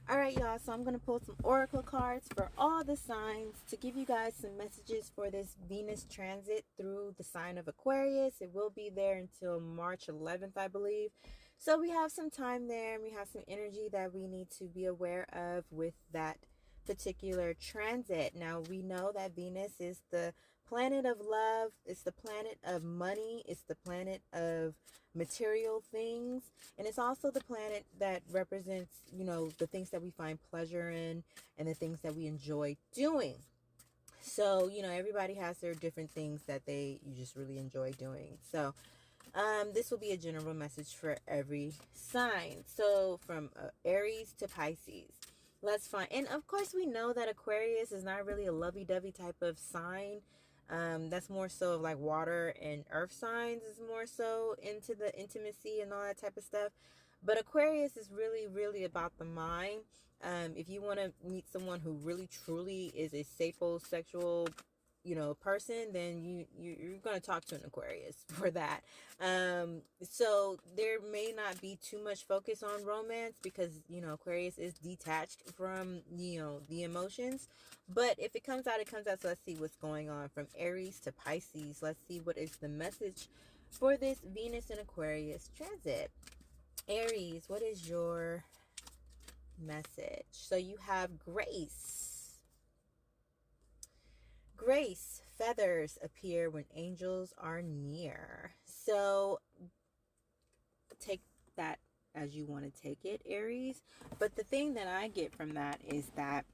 All right, y'all. So I'm going to pull some oracle cards for all the signs to give you guys some messages for this Venus transit through the sign of Aquarius. It will be there until March 11th, I believe. So we have some time there, and we have some energy that we need to be aware of with that particular transit. Now, we know that Venus is the planet of love, it's the planet of money, it's the planet of material things, and it's also the planet that represents, the things that we find pleasure in and the things that we enjoy doing. So, everybody has their different things that you just really enjoy doing. So, this will be a general message for every sign. So, from Aries to Pisces. Let's find, and of course, we know that Aquarius is not really a lovey-dovey type of sign. That's more so of like water and earth signs is more so into the intimacy and all that type of stuff. But Aquarius is really, really about the mind. If you want to meet someone who really, truly is a sapiosexual, person, then you're going to talk to an Aquarius for that. So there may not be too much focus on romance because, Aquarius is detached from, the emotions. But if it comes out, it comes out. So let's see what's going on from Aries to Pisces. Let's see what is the message for this Venus and Aquarius transit. Aries, what is your message? So you have grace. Grace, feathers appear when angels are near. So take that as you want to take it, Aries. But the thing that I get from that is that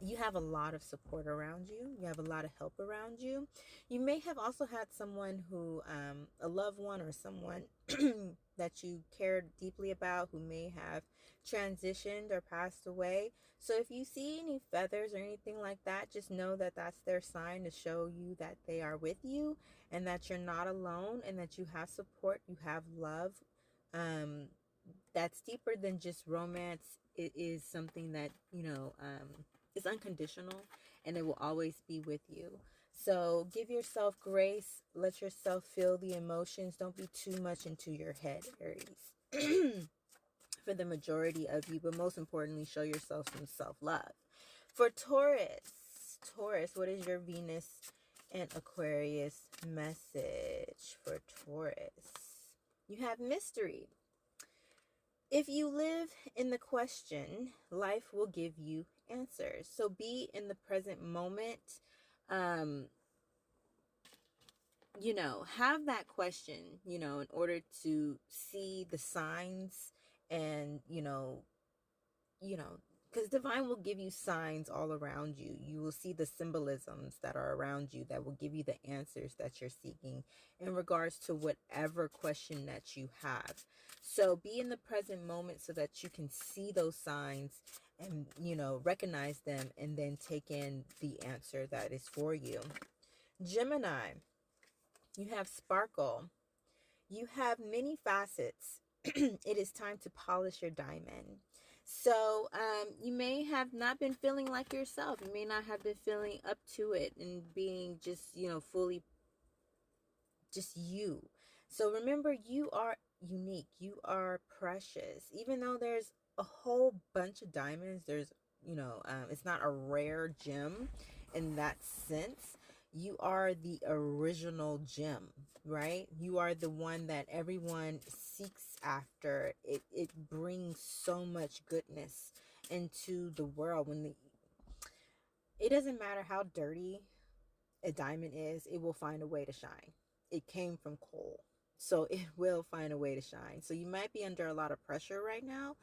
you have a lot of support around you. You have a lot of help around you. You may have also had someone who, a loved one or someone that you cared deeply about who may have transitioned or passed away. So if you see any feathers or anything like that, just know that that's their sign to show you that they are with you and that you're not alone and that you have support, you have love. That's deeper than just romance. It is something that, is unconditional and it will always be with you. So give yourself grace. Let yourself feel the emotions. Don't be too much into your head, Aries. For the majority of you, but most importantly, show yourself some self-love. For Taurus, what is your Venus and Aquarius message for Taurus? You have mystery. If you live in the question, life will give you answers. So be in the present moment. Have that question, in order to see the signs and, because divine will give you signs all around you. You will see the symbolisms that are around you that will give you the answers that you're seeking in regards to whatever question that you have. So be in the present moment so that you can see those signs and, recognize them and then take in the answer that is for you. Gemini, you have sparkle. You have many facets. It is time to polish your diamond. So you may have not been feeling like yourself. You may not have been feeling up to it and being just, fully just you. So remember, you are unique. You are precious. Even though there's a whole bunch of diamonds, there's, it's not a rare gem in that sense. You are the original gem, right? You are the one that everyone seeks after. It brings so much goodness into the world. It doesn't matter how dirty a diamond is, it will find a way to shine. It came from coal, so it will find a way to shine. So you might be under a lot of pressure right now.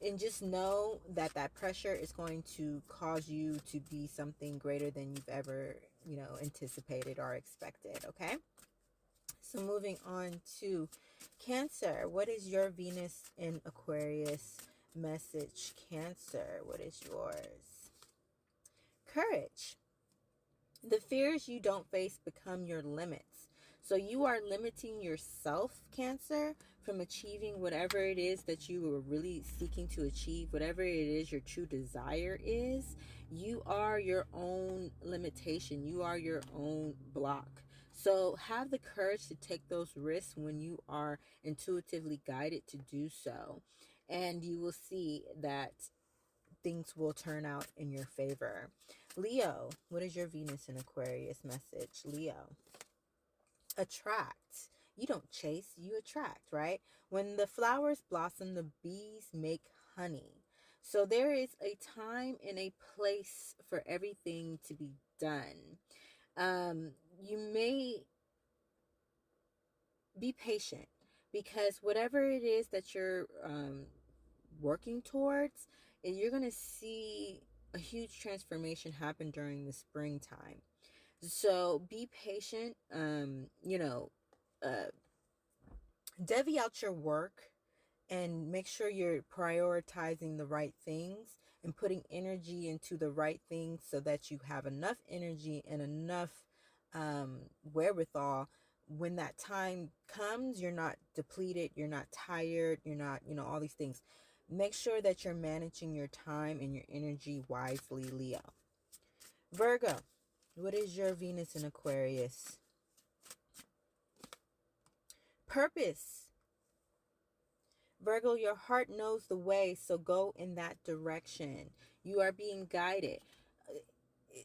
And just know that that pressure is going to cause you to be something greater than you've ever, anticipated or expected, okay? So moving on to Cancer. What is your Venus in Aquarius message? Cancer, what is yours? Courage. The fears you don't face become your limits. So you are limiting yourself, Cancer, from achieving whatever it is that you were really seeking to achieve, whatever it is your true desire is. You are your own limitation. You are your own block. So have the courage to take those risks when you are intuitively guided to do so. and you will see that things will turn out in your favor. Leo, what is your Venus in Aquarius message? Leo, attract. You don't chase, you attract, right? When the flowers blossom, the bees make honey. So there is a time and a place for everything to be done. You may be patient, because whatever it is that you're working towards, and you're going to see a huge transformation happen during the springtime. So be patient. Divvy out your work and make sure you're prioritizing the right things and putting energy into the right things, so that you have enough energy and enough wherewithal. When that time comes, you're not depleted, you're not tired, you're not, all these things. Make sure that you're managing your time and your energy wisely, Leo. Virgo, what is your Venus in Aquarius? Purpose. Virgo, your heart knows the way, so go in that direction. You are being guided.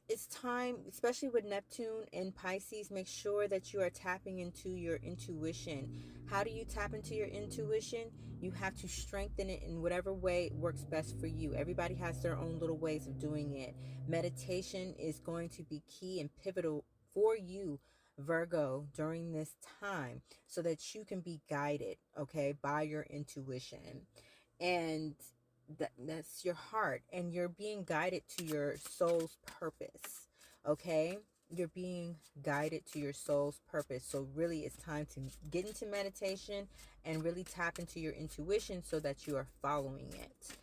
It's time, especially with Neptune and Pisces, make sure that you are tapping into your intuition. How do you tap into your intuition? You have to strengthen it in whatever way works best for you. Everybody has their own little ways of doing it. Meditation is going to be key and pivotal for you, Virgo, during this time, so that you can be guided, okay, by your intuition. And that's your heart, and you're being guided to your soul's purpose, okay? You're being guided to your soul's purpose. So really, it's time to get into meditation and really tap into your intuition so that you are following it.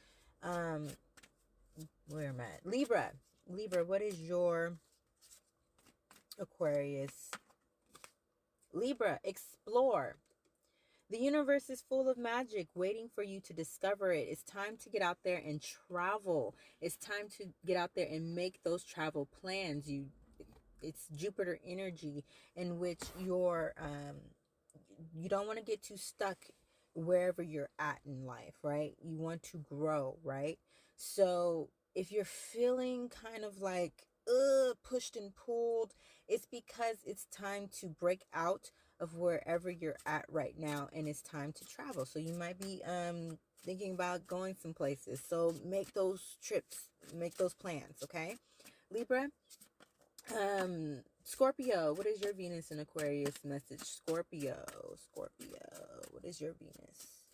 Where am I at? Libra, what is your Aquarius? Libra, explore. The universe is full of magic waiting for you to discover it. It's time to get out there and travel. It's time to get out there and make those travel plans. It's Jupiter energy, in which you don't want to get too stuck wherever you're at in life, right? You want to grow, right? So if you're feeling kind of like pushed and pulled, it's because it's time to break out of wherever you're at right now, and it's time to travel. So you might be thinking about going some places. So make those trips, make those plans, okay? Libra. Scorpio, what is your Venus in Aquarius message? Scorpio, what is your Venus?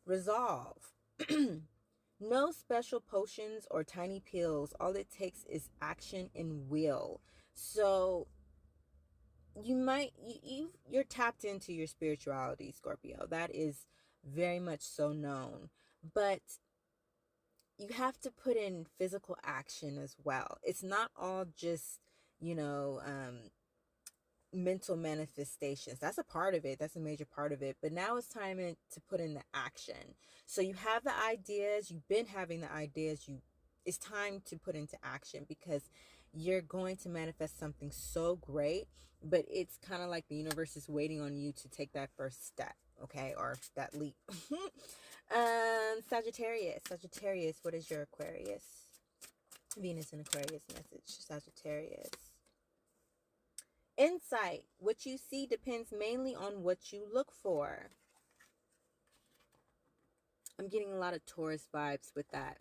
Resolve. No special potions or tiny pills. All it takes is action and will. So you're tapped into your spirituality, Scorpio. That is very much so known. But you have to put in physical action as well. It's not all just, mental manifestations. That's a part of it. That's a major part of it. But now it's time to put in the action. So you have the ideas. You've been having the ideas. It's time to put into action, because you're going to manifest something so great. But it's kind of like the universe is waiting on you to take that first step, okay, or that leap. Sagittarius, what is your Aquarius? Venus in Aquarius message, Sagittarius. Insight. What you see depends mainly on what you look for. I'm getting a lot of Taurus vibes with that.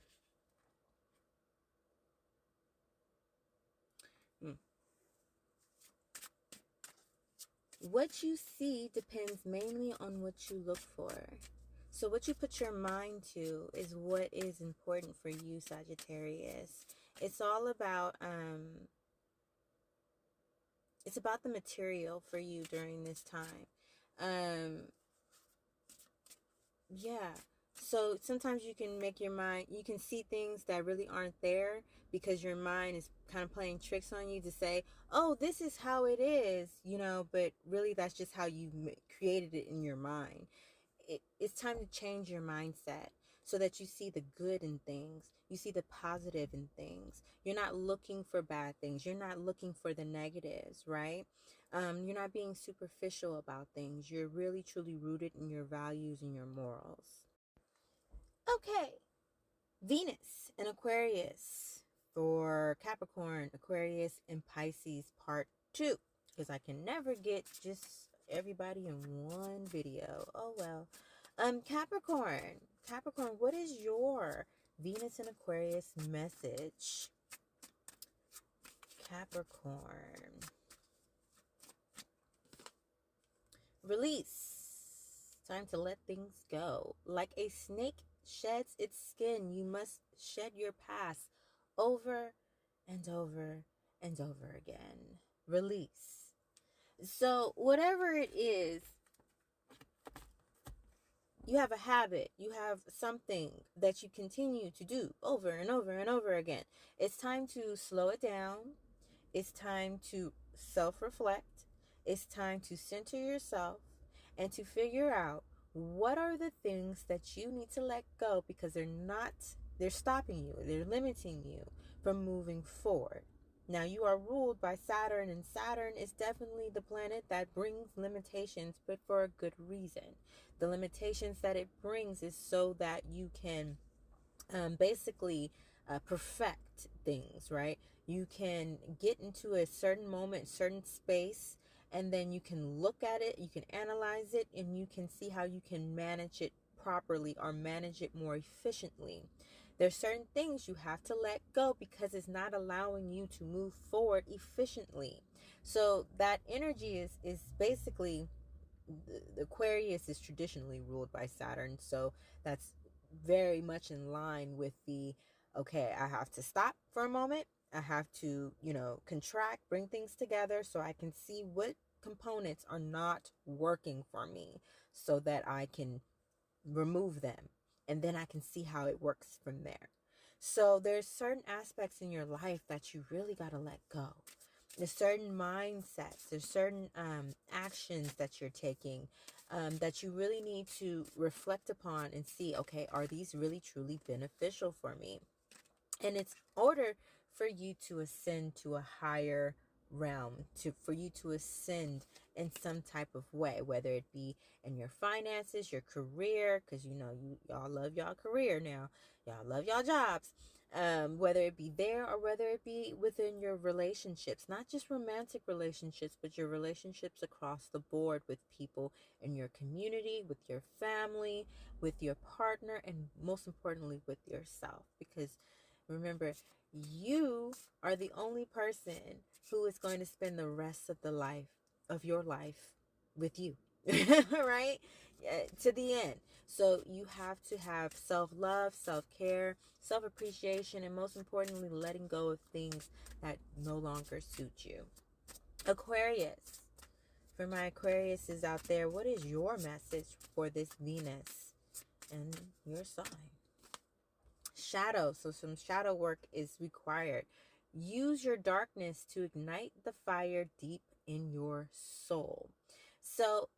What you see depends mainly on what you look for. So what you put your mind to is what is important for you, Sagittarius. It's all about it's about the material for you during this time. Yeah. So sometimes you can make your mind, you can see things that really aren't there, because your mind is kind of playing tricks on you to say, oh, this is how it is, but really that's just how you created it in your mind. It's time to change your mindset so that you see the good in things. You see the positive in things. You're not looking for bad things. You're not looking for the negatives, right? You're not being superficial about things. You're really, truly rooted in your values and your morals. Okay, Venus in Aquarius for Capricorn, Aquarius, and Pisces part 2. Because I can never get just everybody in one video. Oh well. Capricorn. Capricorn, what is your Venus in Aquarius message? Capricorn. Release. Time to let things go. Like a snake sheds its skin, you must shed your past over and over and over again. Release. So whatever it is, you have a habit, you have something that you continue to do over and over and over again. It's time to slow it down. It's time to self-reflect. It's time to center yourself and to figure out what are the things that you need to let go, because they're stopping you, they're limiting you from moving forward. Now, you are ruled by Saturn, and Saturn is definitely the planet that brings limitations, but for a good reason. The limitations that it brings is so that you can basically perfect things, right? You can get into a certain moment, certain space, and then you can look at it, you can analyze it, and you can see how you can manage it properly or manage it more efficiently. There's certain things you have to let go because it's not allowing you to move forward efficiently. So that energy is basically, the Aquarius is traditionally ruled by Saturn, so that's very much in line with the, okay, I have to stop for a moment. I have to, contract, bring things together so I can see what components are not working for me so that I can remove them, and then I can see how it works from there. So there's certain aspects in your life that you really got to let go. There's certain mindsets, there's certain actions that you're taking that you really need to reflect upon and see, okay, are these really truly beneficial for me? And it's order for you to ascend to a higher realm, for you to ascend in some type of way, whether it be in your finances, your career, because y'all love y'all career now, y'all love y'all jobs, whether it be there or whether it be within your relationships, not just romantic relationships, but your relationships across the board with people in your community, with your family, with your partner, and most importantly with yourself. Because remember, you are the only person who is going to spend the rest of your life with you, right? To the end. So you have to have self-love, self-care, self-appreciation, and most importantly, letting go of things that no longer suit you. Aquarius. For my Aquariuses out there, what is your message for this Venus and your sign? Shadow. So some shadow work is required. Use your darkness to ignite the fire deep in your soul. So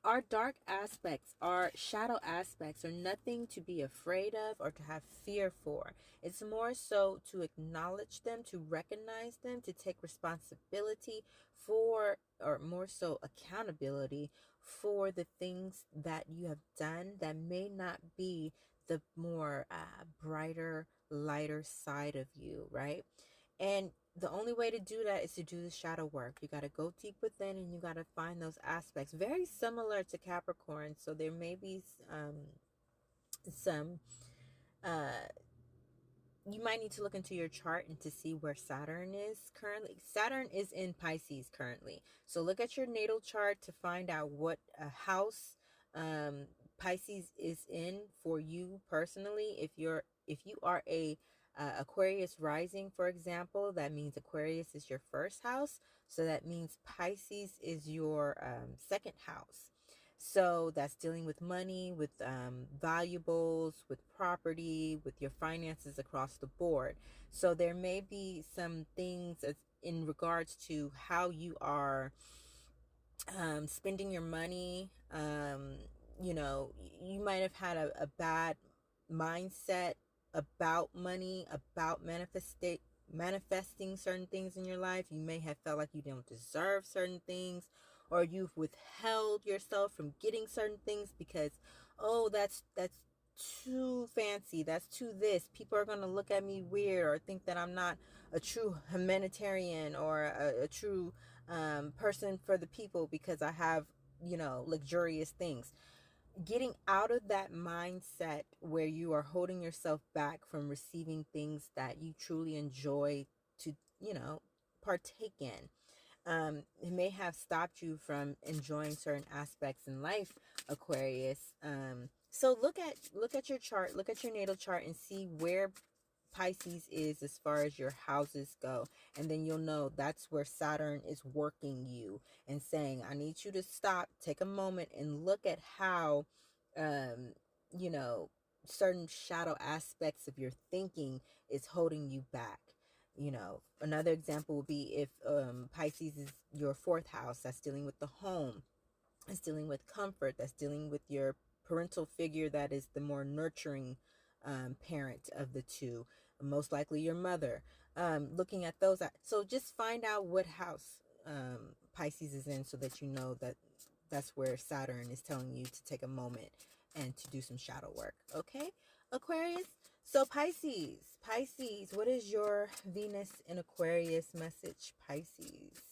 our dark aspects, our shadow aspects, are nothing to be afraid of or to have fear for. It's more so to acknowledge them, to recognize them, to take responsibility for, or more so accountability for the things that you have done that may not be the more brighter, lighter side of you, right? And the only way to do that is to do the shadow work. You got to go deep within, and you got to find those aspects. Very similar to Capricorn. So there may be some you might need to look into your chart and to see where Saturn is currently. Saturn is in Pisces currently. So look at your natal chart to find out what house Pisces is in for you personally. If you are a Aquarius rising, for example, that means Aquarius is your first house. So that means Pisces is your second house. So that's dealing with money, with valuables, with property, with your finances across the board. So there may be some things in regards to how you are spending your money. You might have had a bad mindset about money, about manifesting certain things in your life. You may have felt like you don't deserve certain things, or you've withheld yourself from getting certain things because, oh, that's too fancy. That's too this. People are going to look at me weird or think that I'm not a true humanitarian or a true person for the people because I have, luxurious things. Getting out of that mindset where you are holding yourself back from receiving things that you truly enjoy to, partake in. It may have stopped you from enjoying certain aspects in life, Aquarius. So look at your chart, look at your natal chart and see where Pisces is as far as your houses go. And then you'll know that's where Saturn is working you and saying, I need you to stop, take a moment and look at how, you know, certain shadow aspects of your thinking is holding you back. Another example would be if Pisces is your fourth house, that's dealing with the home, that's dealing with comfort, that's dealing with your parental figure that is the more nurturing parent of the two, most likely your mother. Looking at those, so just find out what house Pisces is in so that you know that that's where Saturn is telling you to take a moment and to do some shadow work. Okay, Aquarius? So Pisces, what is your Venus in Aquarius message, Pisces?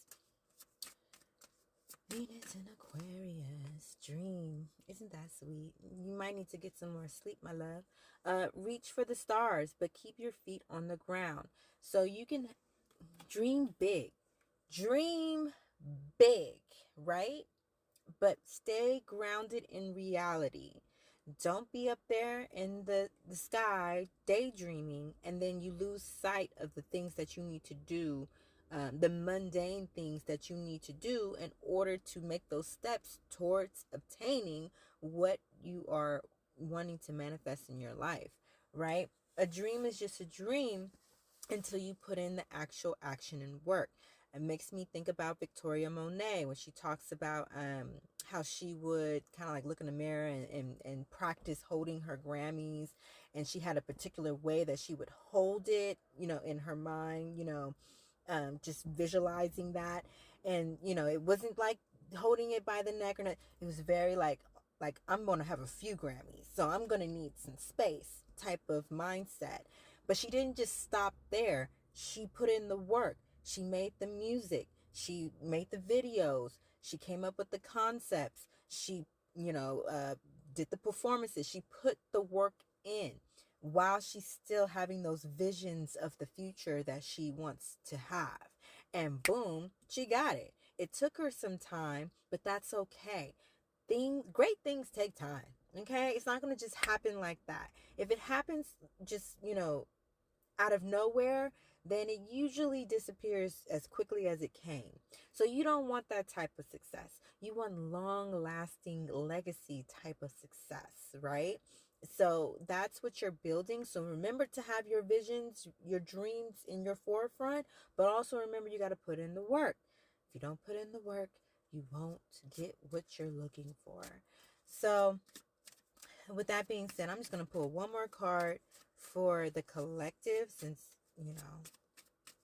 Venus in Aquarius, dream. Isn't that sweet? You might need to get some more sleep, my love. Reach for the stars, but keep your feet on the ground. So you can dream big. Dream big, right? But stay grounded in reality. Don't be up there in the sky daydreaming and then you lose sight of the things that you need to do, the mundane things that you need to do in order to make those steps towards obtaining what you are wanting to manifest in your life, right? A dream is just a dream until you put in the actual action and work. It makes me think about Victoria Monet when she talks about how she would kind of like look in the mirror and practice holding her Grammys. And she had a particular way that she would hold it, in her mind, just visualizing that. And, it wasn't like holding it by the neck or not. It was very like I'm going to have a few Grammys, so I'm going to need some space type of mindset. But she didn't just stop there. She put in the work. She made the music. She made the videos. She came up with the concepts. She, did the performances. She put the work in while she's still having those visions of the future that she wants to have. And boom, she got it. It took her some time, but that's okay. Great things take time. Okay? It's not going to just happen like that. If it happens just, out of nowhere, then it usually disappears as quickly as it came. So you don't want that type of success. You want long-lasting legacy type of success, right? So that's what you're building. So remember to have your visions, your dreams in your forefront, but also remember you got to put in the work. If you don't put in the work, you won't get what you're looking for. So with that being said, I'm just going to pull one more card for the collective since,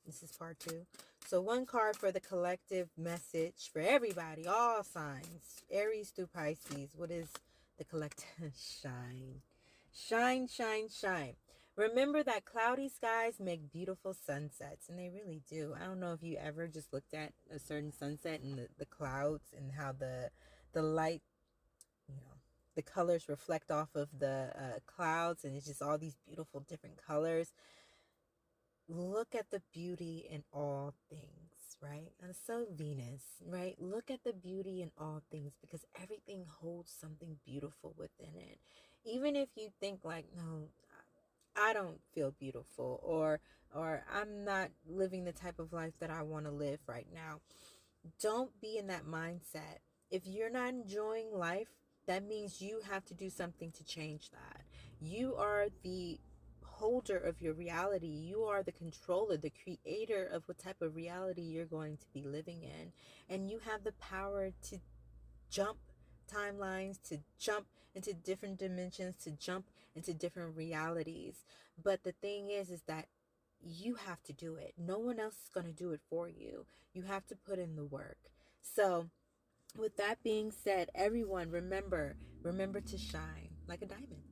this is part 2. So one card for the collective message for everybody, all signs, Aries through Pisces. What is the collective? Shine. Shine, shine, shine. Remember that cloudy skies make beautiful sunsets, and they really do. I don't know if you ever just looked at a certain sunset and the clouds and how the light, the colors reflect off of the clouds, and it's just all these beautiful different colors. Look at the beauty in all things, right? And so Venus, right? Look at the beauty in all things because everything holds something beautiful within it. Even if you think like, no, I don't feel beautiful, or I'm not living the type of life that I want to live right now. Don't be in that mindset. If you're not enjoying life, that means you have to do something to change that. You are the holder of your reality. You are the controller, the creator of what type of reality you're going to be living in. And you have the power to jump timelines, to jump into different dimensions, to jump into different realities. But the thing is that you have to do it. No one else is going to do it for you. You have to put in the work. So with that being said, everyone, remember to shine like a diamond.